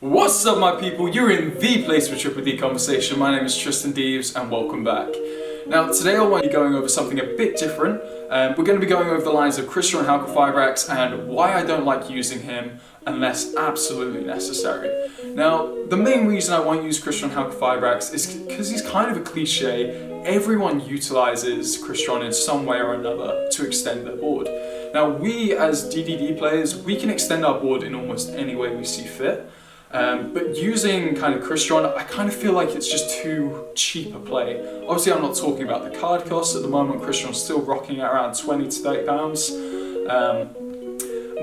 What's up my people, you're in the place for Triple D Conversation. My name is Tristan Deves and welcome back. Now today I want to be going over something a bit different. We're going to be going over the lines of Crystron Halqifibrax and why I don't like using him unless absolutely necessary. Now the main reason I won't use Crystron Halqifibrax is because he's kind of a cliche. Everyone utilizes Crystron in some way or another to extend their board. Now we as DDD players, we can extend our board in almost any way we see fit. But using kind of Crystron, I kind of feel like it's just too cheap a play. Obviously I'm not talking about the card costs. At the moment Crystron's still rocking at around 20 to 30 pounds.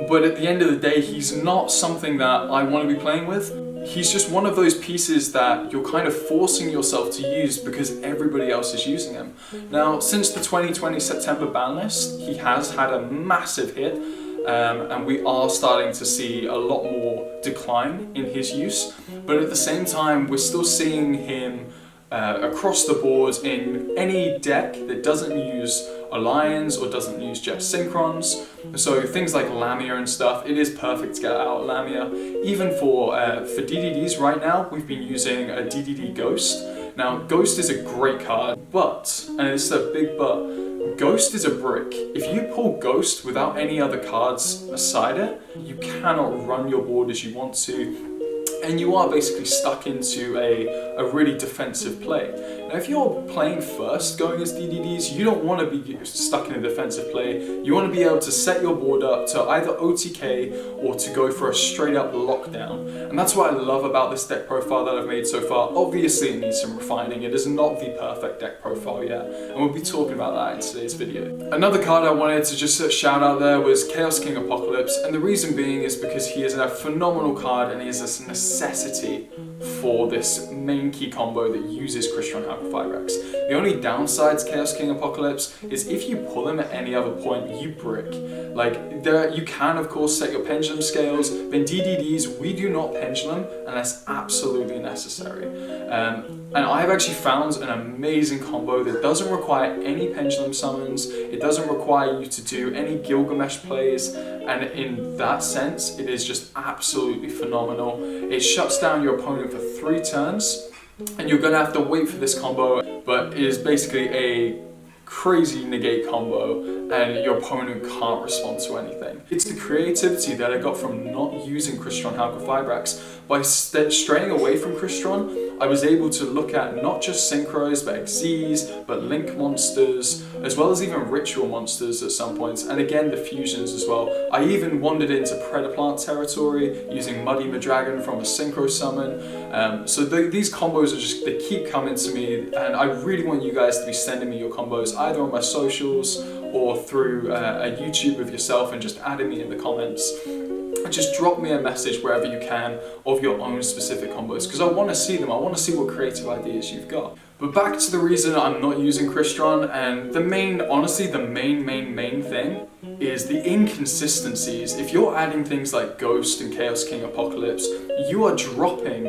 But at the end of the day, he's not something that I want to be playing with. He's just one of those pieces that you're kind of forcing yourself to use because everybody else is using him. Now, since the 2020 September ban list, he has had a massive hit. And we are starting to see a lot more decline in his use, but at the same time we're still seeing him across the board in any deck that doesn't use Alliance or doesn't use Jet Synchrons. So things like Lamia and stuff, it is perfect to get out Lamia. Even for DDDs right now, we've been using a DDD Ghost. Now Ghost is a great card, but, and it's a big but, Ghost is a brick. If you pull Ghost without any other cards aside it, you cannot run your board as you want to, and you are basically stuck into a really defensive play. Now if you're playing first going as DDDs, you don't want to be stuck in a defensive play. You want to be able to set your board up to either OTK or to go for a straight up lockdown. And that's what I love about this deck profile that I've made so far. Obviously it needs some refining. It is not the perfect deck profile yet, and we'll be talking about that in today's video. Another card I wanted to just shout out there was Chaos King Apocalypse, and the reason being is because he is a phenomenal card and he is a necessity for this main key combo that uses Crystron Halqifibrax. The only downside to Chaos King Apocalypse is if you pull him at any other point, you brick. Like, you can of course set your pendulum scales, but in DDDs we do not pendulum unless absolutely necessary. And I've actually found an amazing combo that doesn't require any pendulum summons, it doesn't require you to do any Gilgamesh plays, and in that sense it is just absolutely phenomenal. It shuts down your opponent for 3 turns, and you're gonna have to wait for this combo, but it is basically a crazy negate combo and your opponent can't respond to anything. It's the creativity that I got from not using Crystron Halqifibrax. By straying away from Crystron, I was able to look at not just synchros but XZs, but link monsters, as well as even ritual monsters at some points, and again the fusions as well. I even wandered into Predaplant territory using Muddy Madragon from a synchro summon. So these combos are just, they keep coming to me, and I really want you guys to be sending me your combos either on my socials or through a YouTube of yourself and just adding me in the comments. Just drop me a message wherever you can of your own specific combos, because I want to see them. I want to see what creative ideas you've got. But back to the reason I'm not using Crystron, and the main, honestly, the main thing is the inconsistencies. If you're adding things like Ghost and Chaos King Apocalypse, you are dropping,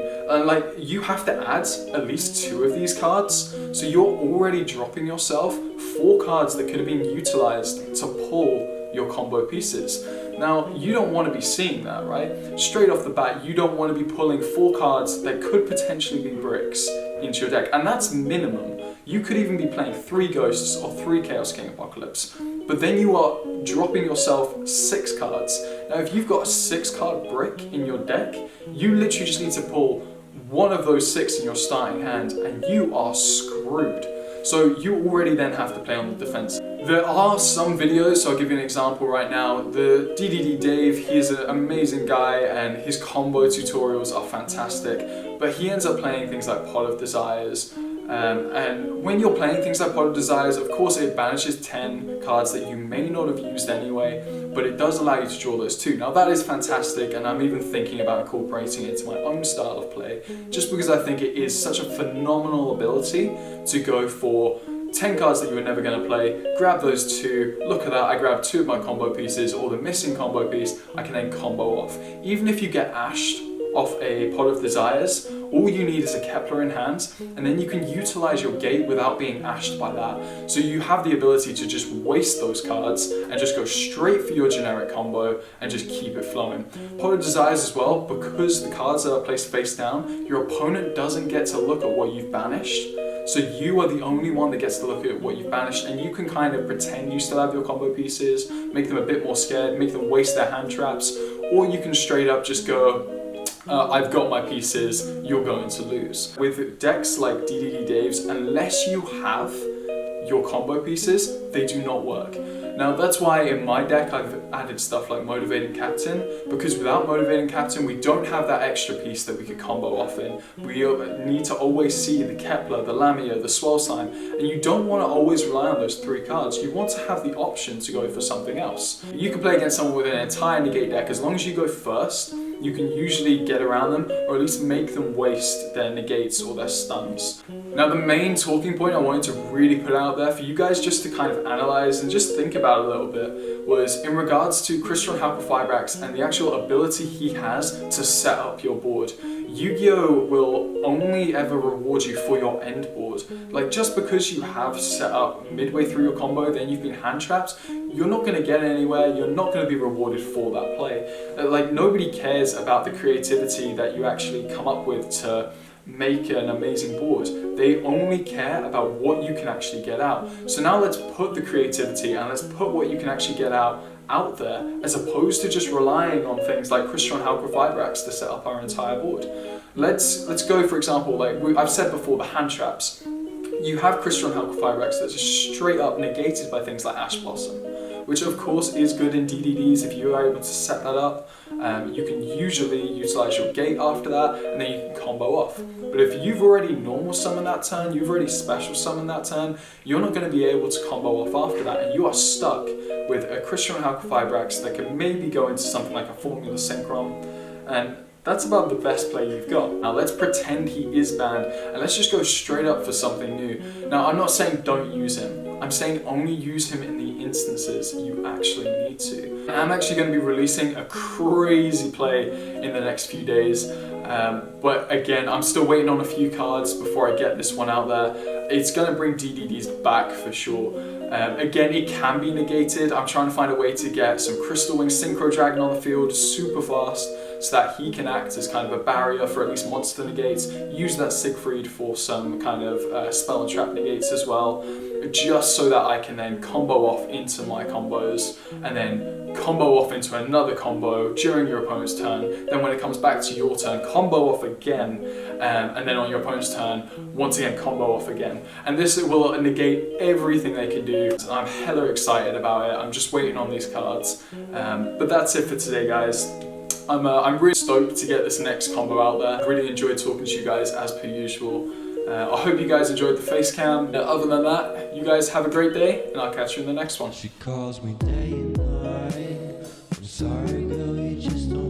like, you have to add at least 2 of these cards, so you're already dropping yourself 4 cards that could have been utilized to pull your combo pieces. Now, you don't want to be seeing that, right? Straight off the bat, you don't want to be pulling 4 cards that could potentially be bricks into your deck, and that's minimum. You could even be playing 3 Ghosts or 3 Chaos King Apocalypse, but then you are dropping yourself 6 cards. Now, if you've got a 6-card brick in your deck, you literally just need to pull 1 of those 6 in your starting hand, and you are screwed. So you already then have to play on the defense. There are some videos, so I'll give you an example right now. The DDD Dave, he is an amazing guy and his combo tutorials are fantastic, but he ends up playing things like Pot of Desires. And when you're playing things like Pot of Desires, of course it banishes 10 cards that you may not have used anyway, but it does allow you to draw those too. Now that is fantastic, and I'm even thinking about incorporating it into my own style of play, just because I think it is such a phenomenal ability to go for 10 cards that you were never going to play, grab those 2, look at that, I grabbed 2 of my combo pieces, or the missing combo piece, I can then combo off. Even if you get ashed off a Pot of Desires, all you need is a Kepler in hand, and then you can utilize your gate without being ashed by that. So you have the ability to just waste those cards and just go straight for your generic combo and just keep it flowing. Pot of Desires as well, because the cards are placed face down, your opponent doesn't get to look at what you've banished. So you are the only one that gets to look at what you've banished, and you can kind of pretend you still have your combo pieces, make them a bit more scared, make them waste their hand traps, or you can straight up just go, I've got my pieces, you're going to lose. With decks like DDD Dave's, unless you have your combo pieces, they do not work. Now that's why in my deck I've added stuff like Motivating Captain, because without Motivating Captain we don't have that extra piece that we could combo off in. We need to always see the Kepler, the Lamia, the Swell Sign, and you don't want to always rely on those 3 cards. You want to have the option to go for something else. You can play against someone with an entire negate deck. As long as you go first, you can usually get around them, or at least make them waste their negates or their stuns. Now the main talking point I wanted to really put out there for you guys just to kind of analyze and just think about a little bit was in regards to Crystron Halqifibrax and the actual ability he has to set up your board. Yu-Gi-Oh! Will only ever reward you for your end board. Like, just because you have set up midway through your combo, then you've been hand trapped, you're not going to get anywhere, you're not going to be rewarded for that play. Like, nobody cares about the creativity that you actually come up with to make an amazing board. They only care about what you can actually get out. So now let's put the creativity and let's put what you can actually get out there, as opposed to just relying on things like Crystron Halqifibrax to set up our entire board. Let's go, for example, like I've said before, the hand traps. You have Crystron Halqifibrax that's just straight up negated by things like Ash Blossom, which of course is good in DDDs if you are able to set that up. You can usually utilize your gate after that, and then you can combo off. But if you've already normal summoned that turn, you've already special summoned that turn, you're not going to be able to combo off after that, and you are stuck with a Crystron Halqifibrax that can maybe go into something like a Formula Synchron, and that's about the best play you've got. Now let's pretend he is banned, and let's just go straight up for something new. Now I'm not saying don't use him, I'm saying only use him in the instances you actually need to. I'm actually going to be releasing a crazy play in the next few days, but again, I'm still waiting on a few cards before I get this one out there. It's going to bring DDDs back for sure. Again, it can be negated. I'm trying to find a way to get some Crystal Wing Synchro Dragon on the field super fast, so that he can act as kind of a barrier for at least monster negates. Use that Siegfried for some kind of spell and trap negates as well, just so that I can then combo off into my combos, and then combo off into another combo during your opponent's turn. Then when it comes back to your turn, combo off again, and then on your opponent's turn, once again combo off again. And this will negate everything they can do. I'm hella excited about it. I'm just waiting on these cards. But that's it for today, guys. I'm really stoked to get this next combo out there. I really enjoyed talking to you guys as per usual. I hope you guys enjoyed the face cam. Other than that, you guys have a great day, and I'll catch you in the next one. She calls me day and night. I'm sorry, girl, you just don't